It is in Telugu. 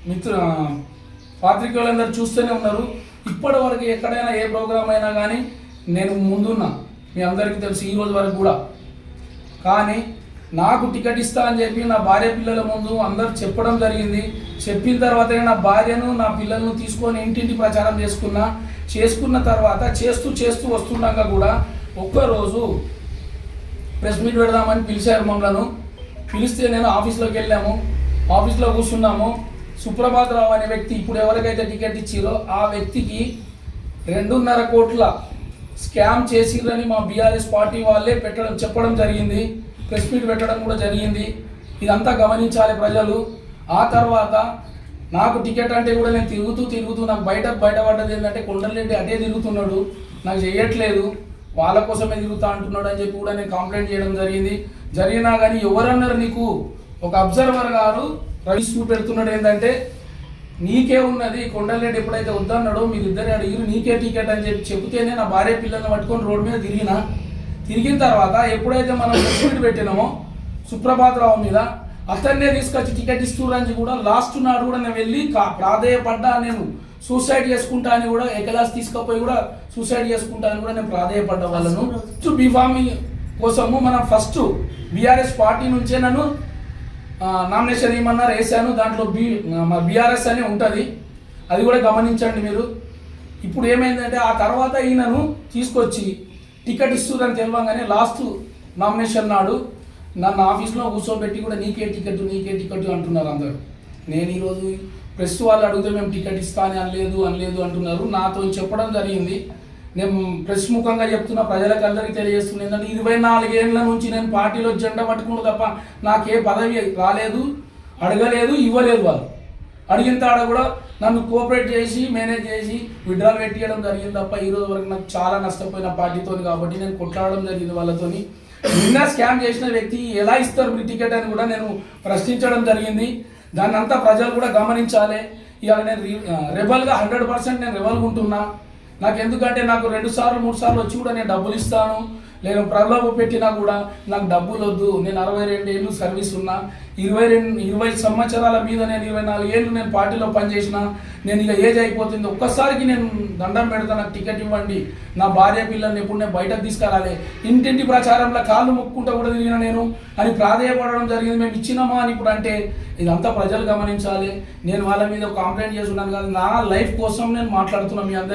మిత్రు పాత్రికేయులందరూ చూస్తూనే ఉన్నారు. ఇప్పటి వరకు ఎక్కడైనా ఏ ప్రోగ్రామ్ అయినా కానీ నేను ముందున్నా, మీ అందరికీ తెలుసు ఈ రోజు వరకు కూడా. కానీ నాకు టికెట్ ఇస్తా అని చెప్పి నా భార్య పిల్లల ముందు అందరు చెప్పడం జరిగింది. చెప్పిన తర్వాతనే నా భార్యను నా పిల్లలను తీసుకొని ఇంటింటి ప్రచారం చేసుకున్న తర్వాత చేస్తూ వస్తుండగా కూడా ఒక్కరోజు ప్రెస్ మీట్ పెడదామని పిలిచారు మమ్మల్ని. పిలిస్తే నేను ఆఫీస్లోకి వెళ్ళాము. ఆఫీస్లో కూర్చున్నాము. సుప్రభాత్ రావు అనే వ్యక్తి ఇప్పుడు ఎవరికైతే టికెట్ ఇచ్చిరో ఆ వ్యక్తికి 2.5 కోట్ల స్కామ్ చేసిరని మా బీఆర్ఎస్ పార్టీ వాళ్ళే చెప్పడం జరిగింది. ప్రెస్ మీట్ పెట్టడం కూడా జరిగింది. ఇదంతా గమనించాలి ప్రజలు. ఆ తర్వాత నాకు టికెట్ అంటే కూడా నేను తిరుగుతూ నాకు బయటపడ్డది ఏంటంటే కొండలరెడ్డి అటే తిరుగుతున్నాడు, నాకు చేయట్లేదు, వాళ్ళ కోసమే తిరుగుతా అంటున్నాడు అని చెప్పి కూడా నేను కంప్లైంట్ చేయడం జరిగినా కానీ ఎవరన్నారు నీకు ఒక అబ్జర్వర్ గారు రవిస్ పెడుతున్నాడు ఏంటంటే నీకే ఉన్నది, కొండలరెడ్డి ఎప్పుడైతే వద్దన్నాడో మీరిద్దరే అడిగిరు నీకే టికెట్ అని చెప్తేనే నా భార్య పిల్లల్ని పట్టుకొని రోడ్డు మీద తిరిగిన తర్వాత ఎప్పుడైతే మనం ప్రెస్ పెట్టినామో సుప్రభాత్ రావు మీద అతన్నే తీసుకొచ్చి టికెట్ ఇస్తున్నారని కూడా లాస్ట్ నాడు కూడా నేను వెళ్ళి ప్రాధేయపడ్డా, నేను సూసైడ్ చేసుకుంటా అని కూడా ఏకలాస్ తీసుకుపోయి కూడా సూసైడ్ చేసుకుంటా అని కూడా నేను ప్రాధేయపడ్డా వాళ్ళను. బీఫామీ కోసము మనం ఫస్ట్ బీఆర్ఎస్ పార్టీ నుంచే నన్ను నామినేషన్ ఏమన్నారు వేసాను. దాంట్లో బీఆర్ఎస్ అని ఉంటుంది, అది కూడా గమనించండి మీరు. ఇప్పుడు ఏమైందంటే ఆ తర్వాత ఈయనను తీసుకొచ్చి టికెట్ ఇస్తుందని తెలియగానే లాస్ట్ నామినేషన్ నాడు నన్ను ఆఫీస్లో కూర్చోబెట్టి కూడా నీకే టికెట్ అంటున్నారు అందరు. నేను ఈరోజు ప్రెస్ వాళ్ళు అడిగితే మేము టికెట్ ఇస్తా అని అనలేదు అంటున్నారు. నాతో చెప్పడం జరిగింది. నేను ప్రెస్ ముఖంగా చెప్తున్నా, ప్రజలకు అందరికీ తెలియజేస్తున్నా ఏంటంటే 24 ఏళ్ళ నుంచి నేను పార్టీలో జెండా పట్టుకుంటూ తప్ప నాకే పదవి రాలేదు, అడగలేదు, ఇవ్వలేదు. వాళ్ళు అడిగిన తాడ కూడా నన్ను కోఆపరేట్ చేసి మేనేజ్ చేసి విడ్రాల్ పెట్టియడం జరిగింది తప్ప ఈరోజు వరకు నాకు చాలా నష్టపోయిన పార్టీతో కాబట్టి నేను కొట్లాడడం జరిగింది వాళ్ళతోని. నిన్న స్కామ్ చేసిన వ్యక్తి ఎలా ఇస్తారు మీ టికెట్ అని కూడా నేను ప్రశ్నించడం జరిగింది. దాన్ని అంతా ప్రజలు కూడా గమనించాలి. ఇవాళ నేను రెబల్గా 100% నేను రెబల్గా ఉంటున్నా. నాకు ఎందుకంటే నాకు 2 సార్లు 3 సార్లు వచ్చి కూడా నేను డబ్బులు ఇస్తాను, నేను ప్రలోభ పెట్టినా కూడా నాకు డబ్బులు వద్దు. నేను 62 ఏళ్ళు సర్వీస్ ఉన్నా, 20 సంవత్సరాల మీద నేను 24 ఏళ్ళు నేను పార్టీలో పనిచేసిన. నేను ఇక ఏజ్ అయిపోతుంది, ఒక్కసారికి నేను దండం పెడతా, నాకు టికెట్ ఇవ్వండి, నా భార్య పిల్లల్ని ఎప్పుడు నేను బయటకు తీసుకురాలి, ఇంటింటి ప్రచారంలో కాళ్ళు మొక్కుంటూ కూడా తిరిగిన నేను అని ప్రాధేయపడడం జరిగింది. మేము ఇచ్చినామా అని ఇప్పుడు అంటే ఇదంతా ప్రజలు గమనించాలి. నేను వాళ్ళ మీద కంప్లైంట్ చేస్తున్నాను కాదు, నా లైఫ్ కోసం నేను మాట్లాడుతున్నాను మీ అందరికీ.